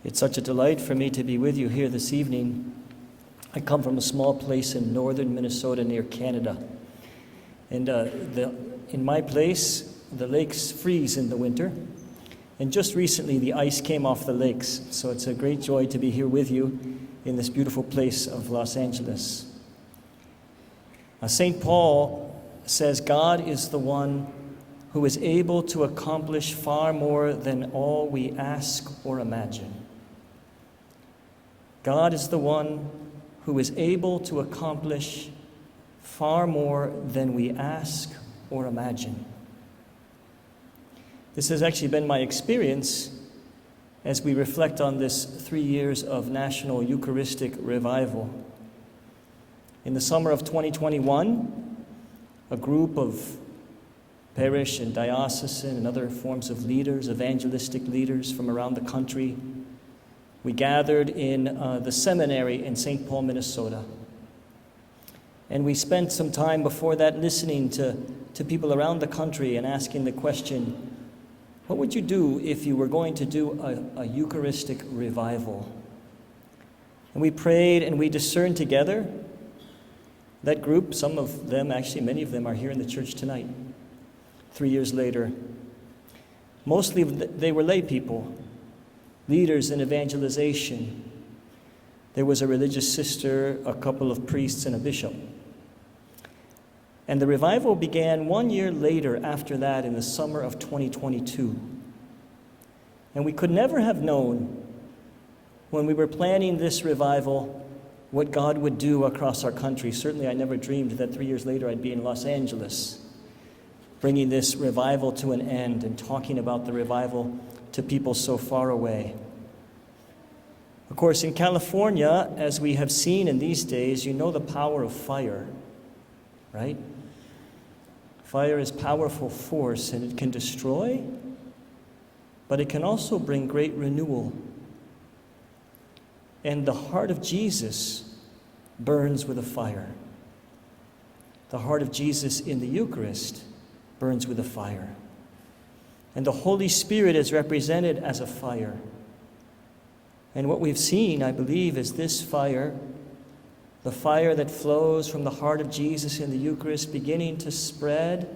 It's such a delight for me to be with you here this evening. I come from a small place in northern Minnesota near Canada. And in my place, the lakes freeze in the winter. And just recently, the ice came off the lakes. So it's a great joy to be here with you in this beautiful place of Los Angeles. St. Paul says God is the one who is able to accomplish far more than all we ask or imagine. God is the one who is able to accomplish far more than we ask or imagine. This has actually been my experience as we reflect on this 3 years of National Eucharistic Revival. In the summer of 2021, a group of parish and diocesan and other forms of leaders, evangelistic leaders from around the country, we gathered in the seminary in St. Paul, Minnesota. And we spent some time before that listening to people around the country and asking the question, what would you do if you were going to do a Eucharistic revival? And we prayed and we discerned together. That group, some of them, actually many of them, are here in the church tonight, 3 years later. Mostly they were lay people, leaders in evangelization. There was a religious sister, a couple of priests, and a bishop. And the revival began 1 year later after that in the summer of 2022. And we could never have known when we were planning this revival what God would do across our country. Certainly I never dreamed that 3 years later I'd be in Los Angeles, bringing this revival to an end and talking about the revival to people so far away. Of course, in California, as we have seen in these days, you know the power of fire, right? Fire is powerful force, and it can destroy, but it can also bring great renewal. And the heart of Jesus burns with a fire. The heart of Jesus in the Eucharist burns with a fire. And the Holy Spirit is represented as a fire. And what we've seen, I believe, is this fire, the fire that flows from the heart of Jesus in the Eucharist, beginning to spread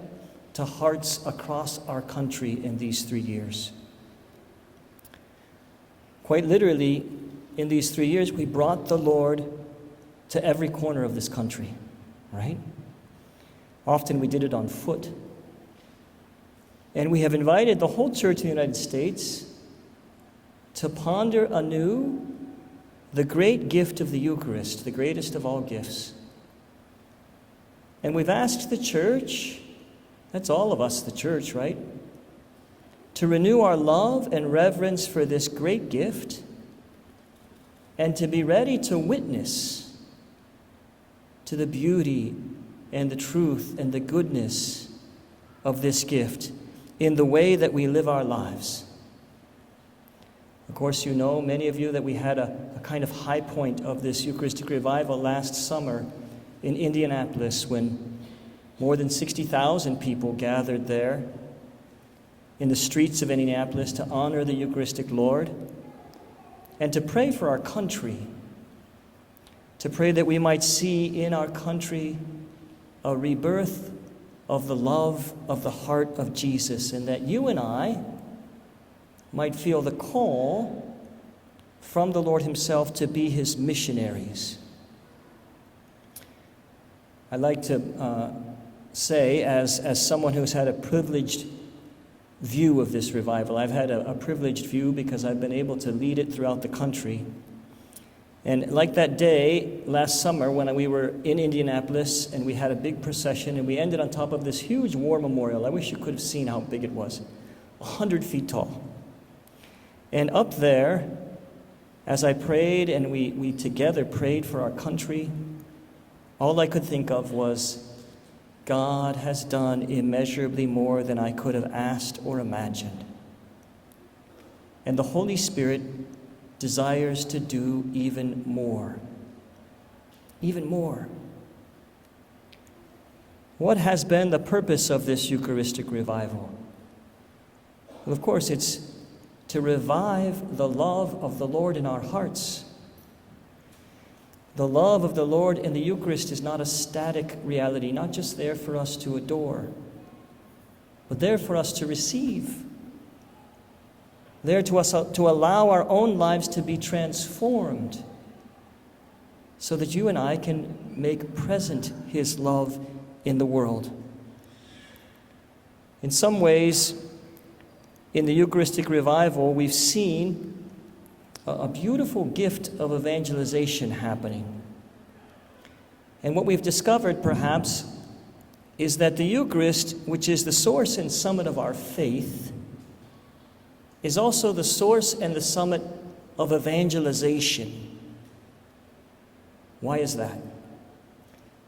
to hearts across our country in these 3 years. Quite literally, in these 3 years, we brought the Lord to every corner of this country, right? Often we did it on foot. And we have invited the whole church in the United States to ponder anew the great gift of the Eucharist, the greatest of all gifts. And we've asked the church, that's all of us, the church, right? To renew our love and reverence for this great gift and to be ready to witness to the beauty and the truth and the goodness of this gift in the way that we live our lives. Of course, you know, many of you, that we had a kind of high point of this Eucharistic revival last summer in Indianapolis when more than 60,000 people gathered there in the streets of Indianapolis to honor the Eucharistic Lord and to pray for our country, to pray that we might see in our country a rebirth of the love of the heart of Jesus, and that you and I might feel the call from the Lord himself to be his missionaries. I like to say, as someone who's had a privileged view of this revival, I've had a privileged view because I've been able to lead it throughout the country. And like that day last summer when we were in Indianapolis and we had a big procession and we ended on top of this huge war memorial. I wish you could have seen how big it was. 100 feet tall. And up there, as I prayed and we together prayed for our country, all I could think of was, God has done immeasurably more than I could have asked or imagined. And the Holy Spirit desires to do even more. Even more. What has been the purpose of this Eucharistic revival? Well, of course, it's to revive the love of the Lord in our hearts. The love of the Lord in the Eucharist is not a static reality, not just there for us to adore, but there for us to receive. There to us to allow our own lives to be transformed so that you and I can make present His love in the world. In some ways, in the Eucharistic Revival, we've seen a beautiful gift of evangelization happening. And what we've discovered, perhaps, is that the Eucharist, which is the source and summit of our faith, is also the source and the summit of evangelization. Why is that?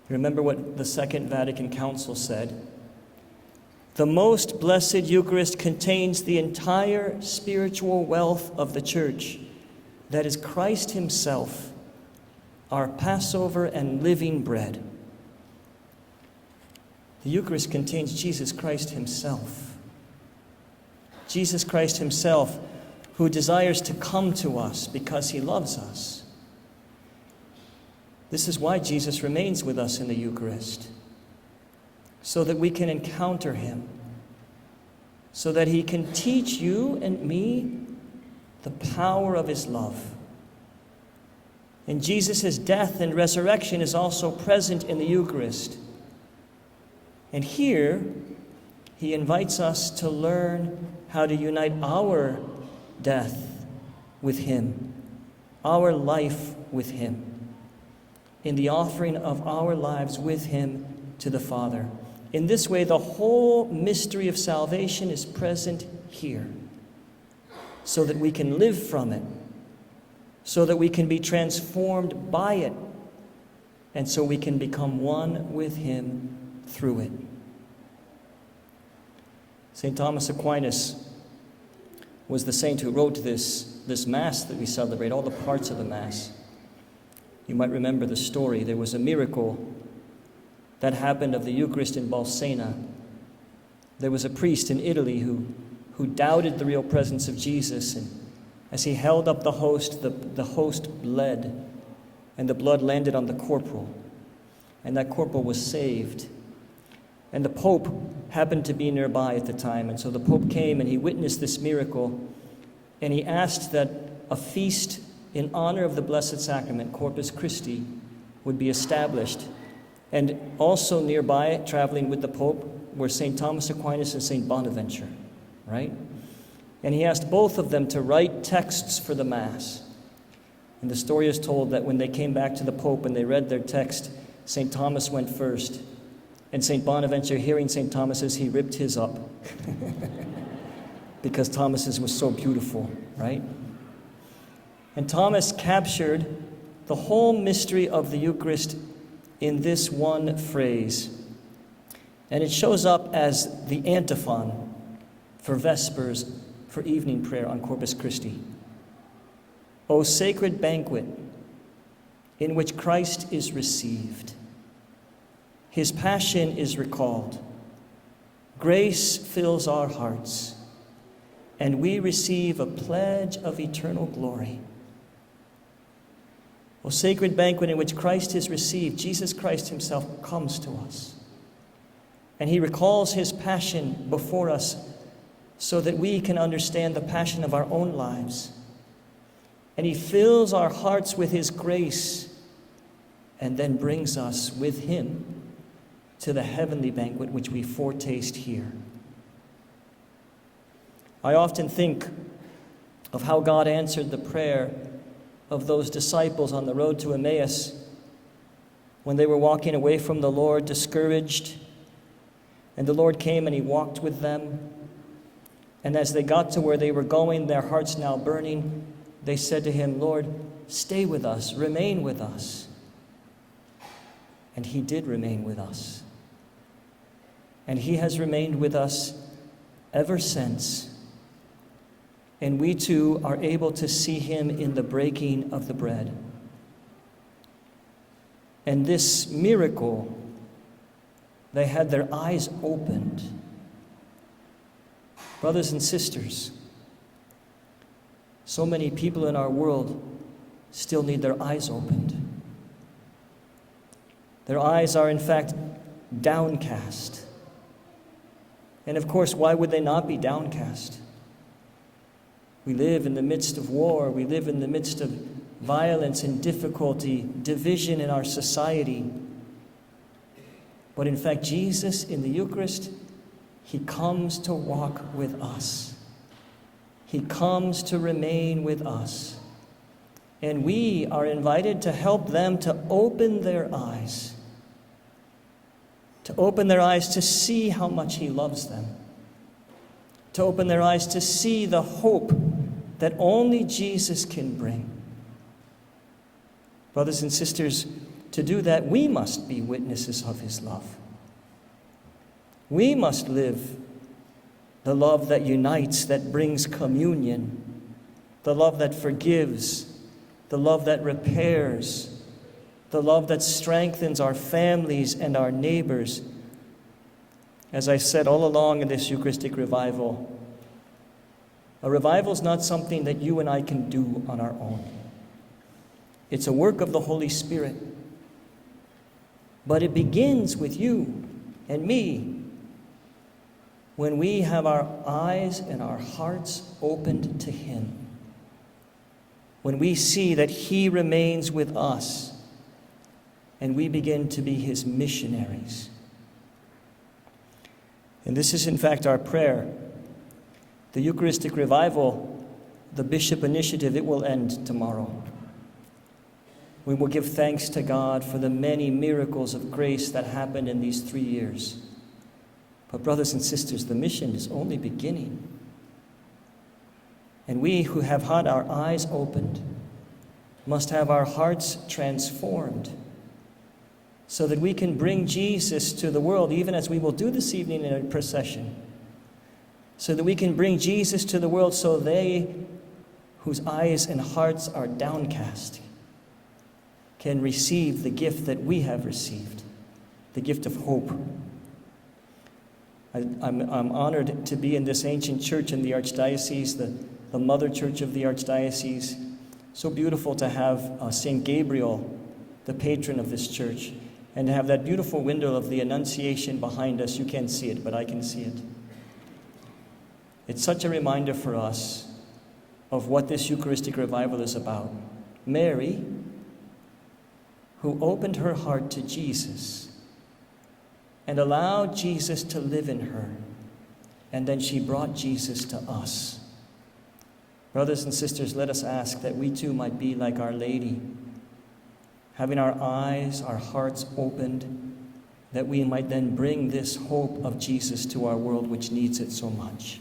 Remember what the Second Vatican Council said? The most blessed Eucharist contains the entire spiritual wealth of the Church. That is Christ Himself, our Passover and living bread. The Eucharist contains Jesus Christ Himself. Jesus Christ Himself, who desires to come to us because He loves us. This is why Jesus remains with us in the Eucharist, so that we can encounter Him, so that He can teach you and me the power of His love. And Jesus' death and resurrection is also present in the Eucharist. And here, He invites us to learn how to unite our death with Him, our life with Him, in the offering of our lives with Him to the Father. In this way, the whole mystery of salvation is present here, so that we can live from it, so that we can be transformed by it, and so we can become one with Him through it. St. Thomas Aquinas was the saint who wrote this Mass that we celebrate, all the parts of the Mass. You might remember the story. There was a miracle that happened of the Eucharist in Bolsena. There was a priest in Italy who doubted the real presence of Jesus, and as he held up the host bled, and the blood landed on the corporal, and that corporal was saved. And the Pope happened to be nearby at the time, and so the Pope came and he witnessed this miracle, and he asked that a feast in honor of the Blessed Sacrament, Corpus Christi, would be established. And also nearby, traveling with the Pope, were St. Thomas Aquinas and St. Bonaventure, right? And he asked both of them to write texts for the Mass. And the story is told that when they came back to the Pope and they read their text, St. Thomas went first. And St. Bonaventure, hearing St. Thomas's, he ripped his up. Because Thomas's was so beautiful, right? And Thomas captured the whole mystery of the Eucharist in this one phrase. And it shows up as the antiphon for Vespers, for evening prayer on Corpus Christi. O sacred banquet in which Christ is received. His passion is recalled. Grace fills our hearts, and we receive a pledge of eternal glory. O sacred banquet in which Christ is received, Jesus Christ Himself comes to us, and He recalls His passion before us so that we can understand the passion of our own lives. And He fills our hearts with His grace and then brings us with Him to the heavenly banquet which we foretaste here. I often think of how God answered the prayer of those disciples on the road to Emmaus when they were walking away from the Lord, discouraged. And the Lord came and He walked with them. And as they got to where they were going, their hearts now burning, they said to Him, Lord, stay with us, remain with us. And He did remain with us. And He has remained with us ever since. And we too are able to see Him in the breaking of the bread. And this miracle, they had their eyes opened. Brothers and sisters, So many people in our world still need their eyes opened. Their eyes are, in fact, downcast. And of course, why would they not be downcast? We live in the midst of war. We live in the midst of violence and difficulty, division in our society. But in fact, Jesus in the Eucharist, he comes to walk with us. He comes to remain with us. And we are invited to help them to open their eyes. To open their eyes to see how much he loves them. To open their eyes to see the hope that only Jesus can bring. Brothers and sisters, to do that, we must be witnesses of his love. We must live the love that unites, that brings communion, the love that forgives, the love that repairs, the love that strengthens our families and our neighbors. As I said all along in this Eucharistic revival, a revival is not something that you and I can do on our own. It's a work of the Holy Spirit. But it begins with you and me when we have our eyes and our hearts opened to him. When we see that he remains with us and we begin to be his missionaries. And this is, in fact, our prayer. The Eucharistic revival, the Bishop initiative, it will end tomorrow. We will give thanks to God for the many miracles of grace that happened in these 3 years. But brothers and sisters, the mission is only beginning. And we who have had our eyes opened must have our hearts transformed so that we can bring Jesus to the world, even as we will do this evening in a procession. So that we can bring Jesus to the world so they whose eyes and hearts are downcast can receive the gift that we have received, the gift of hope. I'm honored to be in this ancient church in the Archdiocese, the mother church of the Archdiocese. So beautiful to have St. Gabriel, the patron of this church, and to have that beautiful window of the Annunciation behind us. You can't see it, but I can see it. It's such a reminder for us of what this Eucharistic revival is about. Mary, who opened her heart to Jesus and allowed Jesus to live in her, and then she brought Jesus to us. Brothers and sisters, let us ask that we too might be like Our Lady, having our eyes, our hearts opened, that we might then bring this hope of Jesus to our world, which needs it so much.